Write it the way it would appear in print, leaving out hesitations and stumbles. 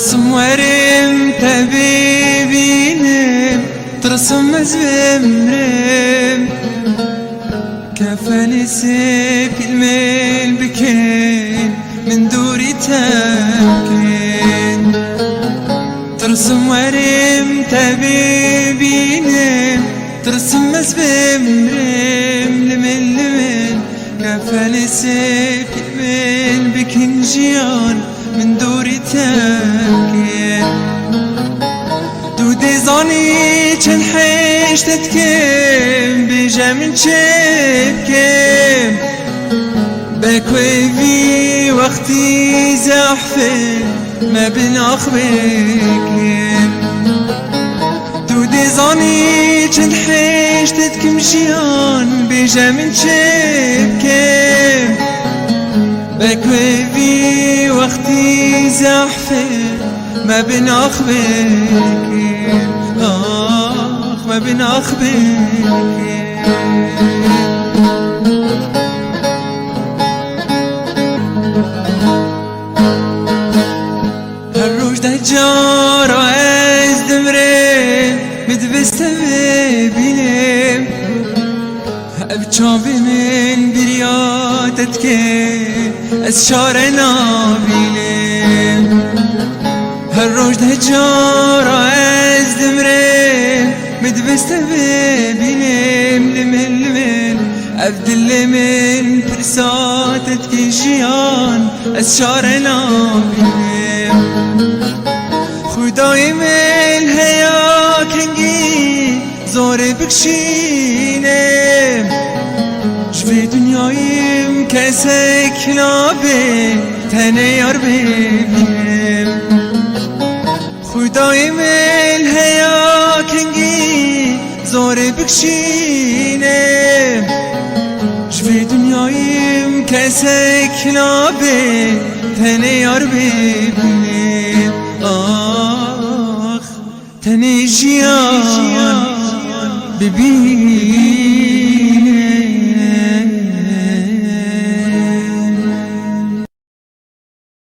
ترسم ورم تبيبينم ترسم مزمرم كفاني سيب الميل بكين من دوري تمكين ترسم ورم تبيبينم ترسم مزمرم لمن كفاني سيب الميل بكين جيان من دوري تمكين دودي زاني چن حيش تتكم بيجا من شبكم بكوي وقتي زحفل ما بناخ بكم دودي زاني چن حيش تتكم جيان بيجا من شبكم بكوي وقتي زحفل ما بناخ بكم ما بناخ بكم هالروج ده جارة از دمرين مدبست ببينم بچابي من برياتتك از شارنا بينم هالروج ده جارة از دمرين مدبست ببينم لمن أبدل من برساتتك جيان از شارنا بينم خداي من هيا كنجي زور بكشينم جوي دنيايم كسك نابي تنيار ببينم خداي من هيا كنجي زور بكشينم جوي دنيايم كسك نابي تنيار ببينم تني جيان ببينم